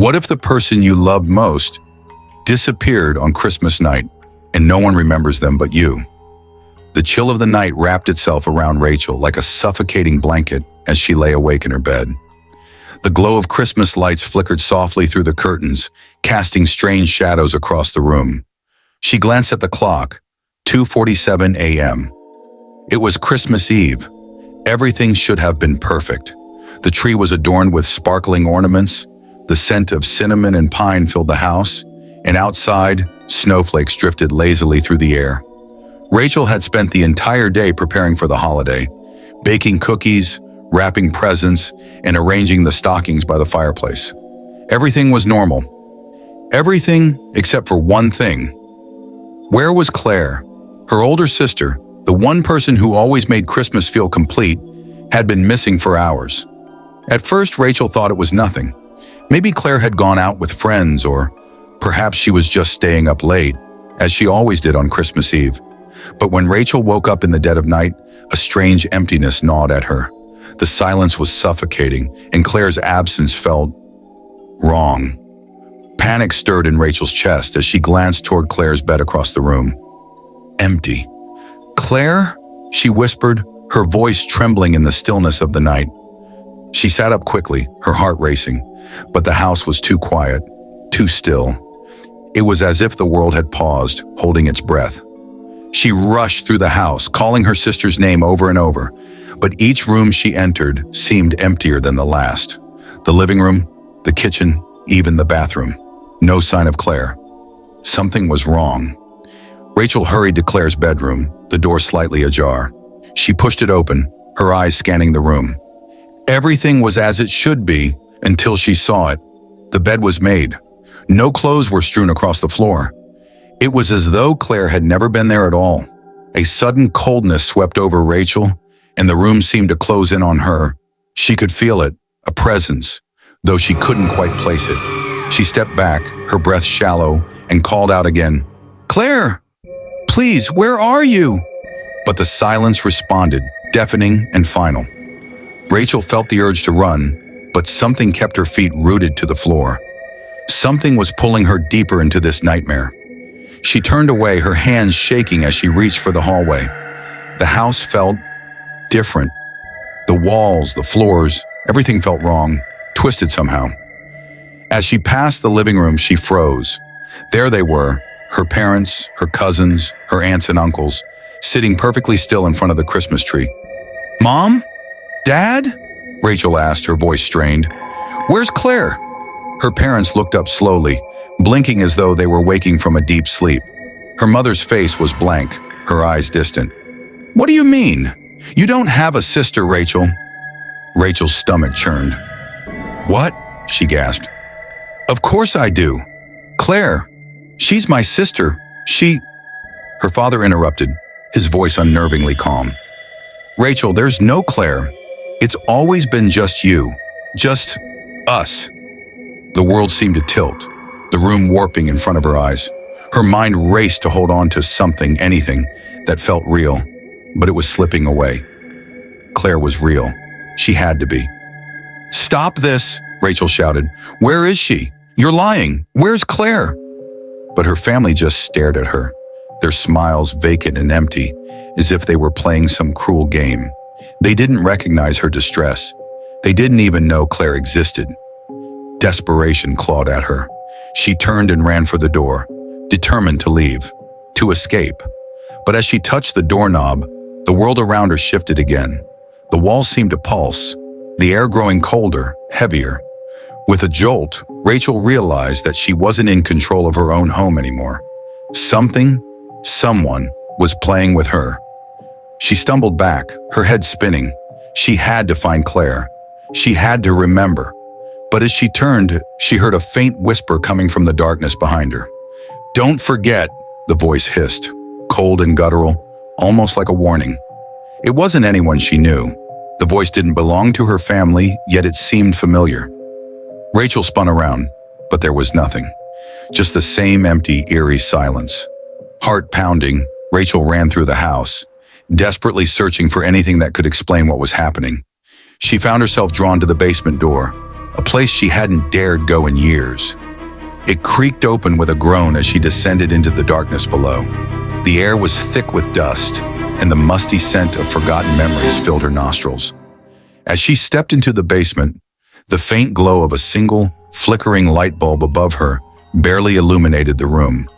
What if the person you loved most disappeared on Christmas night and no one remembers them but you? The chill of the night wrapped itself around Rachel like a suffocating blanket as she lay awake in her bed. The glow of Christmas lights flickered softly through the curtains, casting strange shadows across the room. She glanced at the clock, 2:47 a.m. It was Christmas Eve. Everything should have been perfect. The tree was adorned with sparkling ornaments, the scent of cinnamon and pine filled the house, and outside, snowflakes drifted lazily through the air. Rachel had spent the entire day preparing for the holiday, baking cookies, wrapping presents, and arranging the stockings by the fireplace. Everything was normal. Everything except for one thing. Where was Claire? Her older sister, the one person who always made Christmas feel complete, had been missing for hours. At first, Rachel thought it was nothing. Maybe Claire had gone out with friends, or perhaps she was just staying up late, as she always did on Christmas Eve. But when Rachel woke up in the dead of night, a strange emptiness gnawed at her. The silence was suffocating, and Claire's absence felt wrong. Panic stirred in Rachel's chest as she glanced toward Claire's bed across the room. Empty. "Claire?" she whispered, her voice trembling in the stillness of the night. She sat up quickly, her heart racing, but the house was too quiet, too still. It was as if the world had paused, holding its breath. She rushed through the house, calling her sister's name over and over, but each room she entered seemed emptier than the last. The living room, the kitchen, even the bathroom. No sign of Claire. Something was wrong. Rachel hurried to Claire's bedroom, the door slightly ajar. She pushed it open, her eyes scanning the room. Everything was as it should be until she saw it. The bed was made. No clothes were strewn across the floor. It was as though Claire had never been there at all. A sudden coldness swept over Rachel, and the room seemed to close in on her. She could feel it, a presence, though she couldn't quite place it. She stepped back, her breath shallow, and called out again, "Claire! Please, where are you?" But the silence responded, deafening and final. Rachel felt the urge to run, but something kept her feet rooted to the floor. Something was pulling her deeper into this nightmare. She turned away, her hands shaking as she reached for the hallway. The house felt different. The walls, the floors, everything felt wrong, twisted somehow. As she passed the living room, she froze. There they were, her parents, her cousins, her aunts and uncles, sitting perfectly still in front of the Christmas tree. "Mom? Dad?" Rachel asked, her voice strained. "Where's Claire?" Her parents looked up slowly, blinking as though they were waking from a deep sleep. Her mother's face was blank, her eyes distant. "What do you mean? You don't have a sister, Rachel." Rachel's stomach churned. "What?" she gasped. "Of course I do. Claire. She's my sister. Her father interrupted, his voice unnervingly calm. "Rachel, there's no Claire. It's always been just you. Just us." The world seemed to tilt, the room warping in front of her eyes. Her mind raced to hold on to something, anything, that felt real, but it was slipping away. Claire was real. She had to be. "Stop this!" Rachel shouted. "Where is she? You're lying. Where's Claire?" But her family just stared at her, their smiles vacant and empty, as if they were playing some cruel game. They didn't recognize her distress. They didn't even know Claire existed. Desperation clawed at her. She turned and ran for the door, determined to leave, to escape. But as she touched the doorknob, the world around her shifted again. The walls seemed to pulse, the air growing colder, heavier. With a jolt, Rachel realized that she wasn't in control of her own home anymore. Someone was playing with her. She stumbled back, her head spinning. She had to find Claire. She had to remember. But as she turned, she heard a faint whisper coming from the darkness behind her. "Don't forget," the voice hissed, cold and guttural, almost like a warning. It wasn't anyone she knew. The voice didn't belong to her family, yet it seemed familiar. Rachel spun around, but there was nothing. Just the same empty, eerie silence. Heart pounding, Rachel ran through the house, desperately searching for anything that could explain what was happening. She found herself drawn to the basement door, a place she hadn't dared go in years. It creaked open with a groan as she descended into the darkness below. The air was thick with dust, and the musty scent of forgotten memories filled her nostrils. As she stepped into the basement, the faint glow of a single, flickering light bulb above her barely illuminated the room.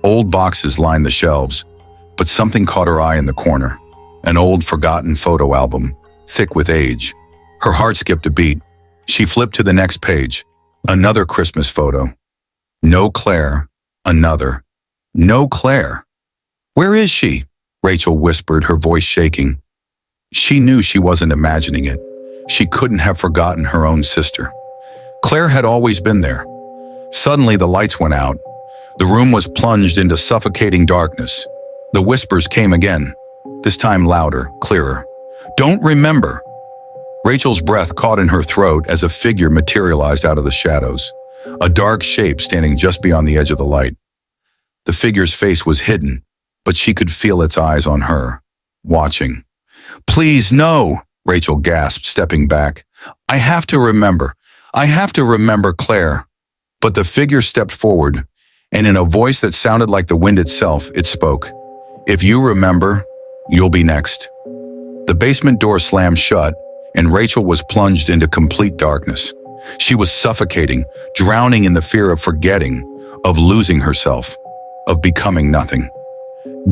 Old boxes lined the shelves, but something caught her eye in the corner. An old, forgotten photo album, thick with age. Her heart skipped a beat. She flipped to the next page. Another Christmas photo. No Claire. Another. No Claire. Where is she? Rachel whispered, her voice shaking. She knew she wasn't imagining it. She couldn't have forgotten her own sister. Claire had always been there. Suddenly the lights went out. The room was plunged into suffocating darkness. The whispers came again, this time louder, clearer. Don't remember. Rachel's breath caught in her throat as a figure materialized out of the shadows, a dark shape standing just beyond the edge of the light. The figure's face was hidden, but she could feel its eyes on her, watching. Please, no, Rachel gasped, stepping back. I have to remember. I have to remember Claire. But the figure stepped forward, and in a voice that sounded like the wind itself, it spoke. If you remember, you'll be next. The basement door slammed shut, and Rachel was plunged into complete darkness. She was suffocating, drowning in the fear of forgetting, of losing herself, of becoming nothing.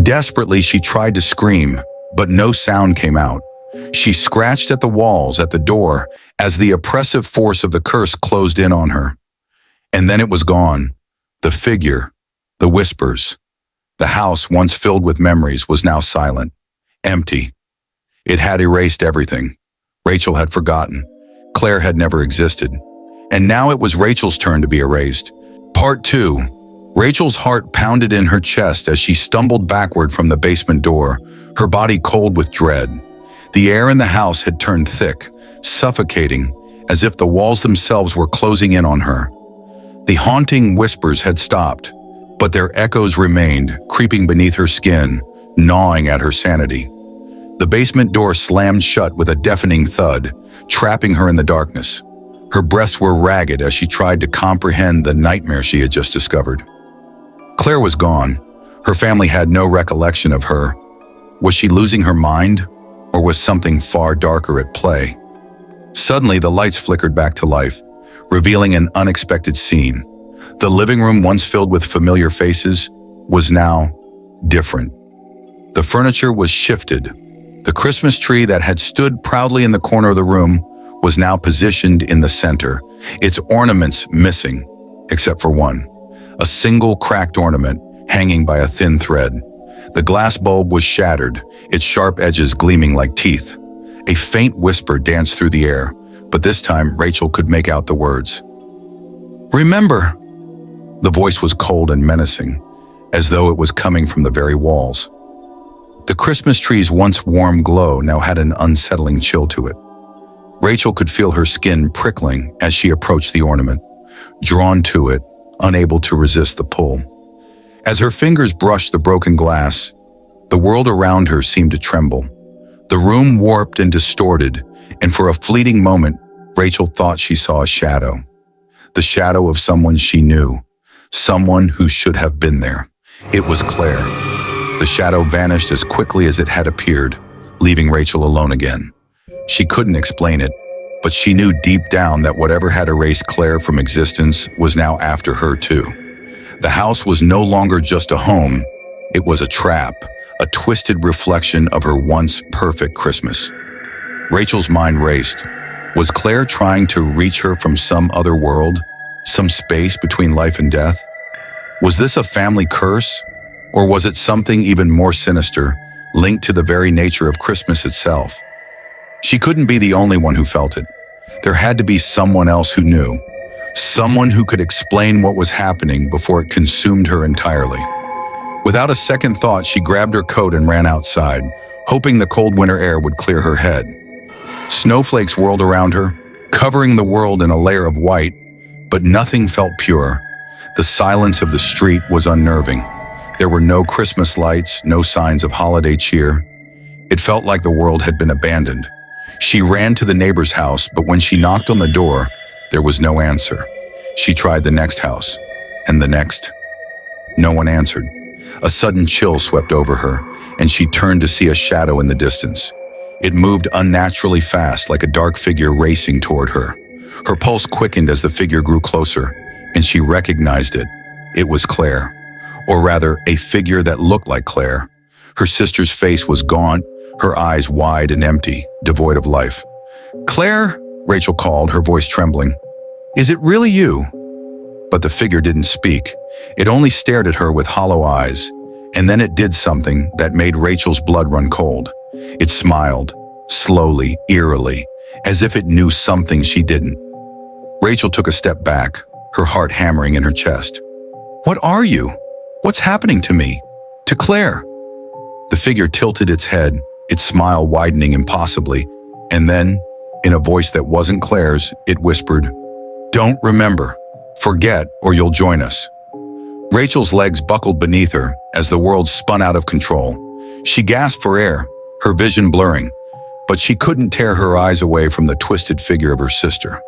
Desperately, she tried to scream, but no sound came out. She scratched at the walls, at the door, as the oppressive force of the curse closed in on her. And then it was gone. The figure, the whispers. The house, once filled with memories, was now silent, empty. It had erased everything. Rachel had forgotten. Claire had never existed. And now it was Rachel's turn to be erased. Part 2. Rachel's heart pounded in her chest as she stumbled backward from the basement door, her body cold with dread. The air in the house had turned thick, suffocating, as if the walls themselves were closing in on her. The haunting whispers had stopped, but their echoes remained, creeping beneath her skin, gnawing at her sanity. The basement door slammed shut with a deafening thud, trapping her in the darkness. Her breaths were ragged as she tried to comprehend the nightmare she had just discovered. Claire was gone. Her family had no recollection of her. Was she losing her mind, or was something far darker at play? Suddenly, the lights flickered back to life, revealing an unexpected scene. The living room, once filled with familiar faces, was now different. The furniture was shifted. The Christmas tree that had stood proudly in the corner of the room was now positioned in the center, its ornaments missing, except for one, a single cracked ornament hanging by a thin thread. The glass bulb was shattered, its sharp edges gleaming like teeth. A faint whisper danced through the air, but this time Rachel could make out the words. Remember! The voice was cold and menacing, as though it was coming from the very walls. The Christmas tree's once warm glow now had an unsettling chill to it. Rachel could feel her skin prickling as she approached the ornament, drawn to it, unable to resist the pull. As her fingers brushed the broken glass, the world around her seemed to tremble. The room warped and distorted, and for a fleeting moment, Rachel thought she saw a shadow. The shadow of someone she knew, someone who should have been there. It was Claire. The shadow vanished as quickly as it had appeared, leaving Rachel alone again. She couldn't explain it, but she knew deep down that whatever had erased Claire from existence was now after her too. The house was no longer just a home, it was a trap, a twisted reflection of her once perfect Christmas. Rachel's mind raced. Was Claire trying to reach her from some other world, some space between life and death? Was this a family curse? Or was it something even more sinister, linked to the very nature of Christmas itself? She couldn't be the only one who felt it. There had to be someone else who knew, someone who could explain what was happening before it consumed her entirely. Without a second thought, she grabbed her coat and ran outside, hoping the cold winter air would clear her head. Snowflakes whirled around her, covering the world in a layer of white, but nothing felt pure. The silence of the street was unnerving. There were no Christmas lights, no signs of holiday cheer. It felt like the world had been abandoned. She ran to the neighbor's house, but when she knocked on the door, There was no answer. She tried the next house, and the next. No one answered. A sudden chill swept over her, and she turned to see a shadow in the distance. It moved unnaturally fast, like a dark figure racing toward her. Her pulse quickened as the figure grew closer, and she recognized it. It was Claire. Or rather, a figure that looked like Claire. Her sister's face was gaunt, her eyes wide and empty, devoid of life. "Claire," Rachel called, her voice trembling. "Is it really you?" But the figure didn't speak. It only stared at her with hollow eyes, and then it did something that made Rachel's blood run cold. It smiled, slowly, eerily, as if it knew something she didn't. Rachel took a step back, her heart hammering in her chest. "What are you? What's happening to me? To Claire?" The figure tilted its head, its smile widening impossibly, and then, in a voice that wasn't Claire's, it whispered, "Don't remember. Forget, or you'll join us." Rachel's legs buckled beneath her as the world spun out of control. She gasped for air, her vision blurring, but she couldn't tear her eyes away from the twisted figure of her sister.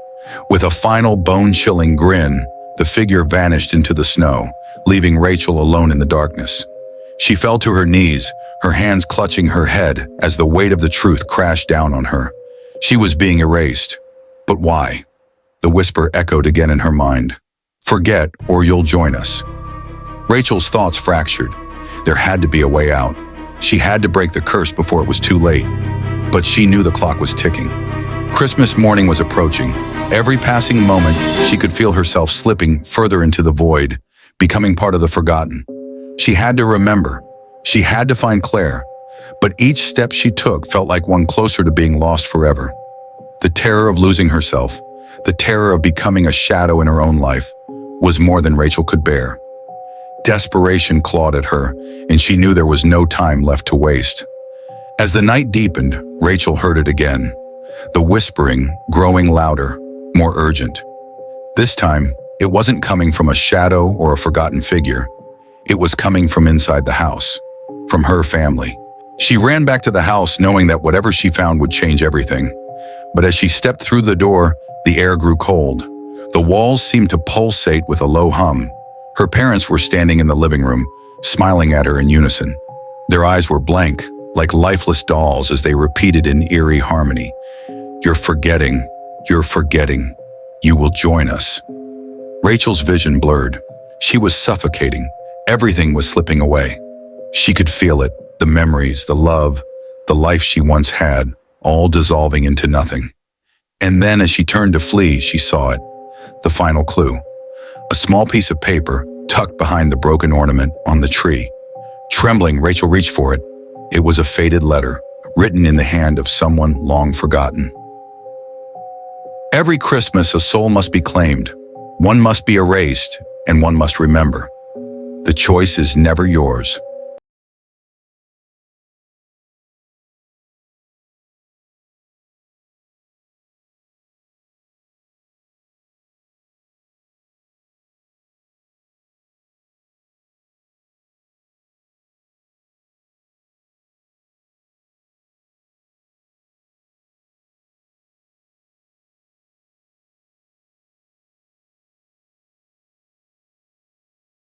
With a final bone-chilling grin, the figure vanished into the snow, leaving Rachel alone in the darkness. She fell to her knees, her hands clutching her head as the weight of the truth crashed down on her. She was being erased. But why? The whisper echoed again in her mind. "Forget, or you'll join us." Rachel's thoughts fractured. There had to be a way out. She had to break the curse before it was too late. But she knew the clock was ticking. Christmas morning was approaching. Every passing moment, she could feel herself slipping further into the void, becoming part of the forgotten. She had to remember. She had to find Claire. But each step she took felt like one closer to being lost forever. The terror of losing herself, the terror of becoming a shadow in her own life, was more than Rachel could bear. Desperation clawed at her, and she knew there was no time left to waste. As the night deepened, Rachel heard it again. The whispering, growing louder, more urgent. This time, it wasn't coming from a shadow or a forgotten figure. It was coming from inside the house, from her family. She ran back to the house knowing that whatever she found would change everything. But as she stepped through the door, the air grew cold. The walls seemed to pulsate with a low hum. Her parents were standing in the living room, smiling at her in unison. Their eyes were blank, like lifeless dolls as they repeated in eerie harmony. "You're forgetting. You're forgetting. You will join us." Rachel's vision blurred. She was suffocating. Everything was slipping away. She could feel it, the memories, the love, the life she once had, all dissolving into nothing. And then as she turned to flee, she saw it, the final clue. A small piece of paper tucked behind the broken ornament on the tree. Trembling, Rachel reached for it. It was a faded letter, written in the hand of someone long forgotten. Every Christmas, a soul must be claimed. One must be erased, and one must remember. The choice is never yours.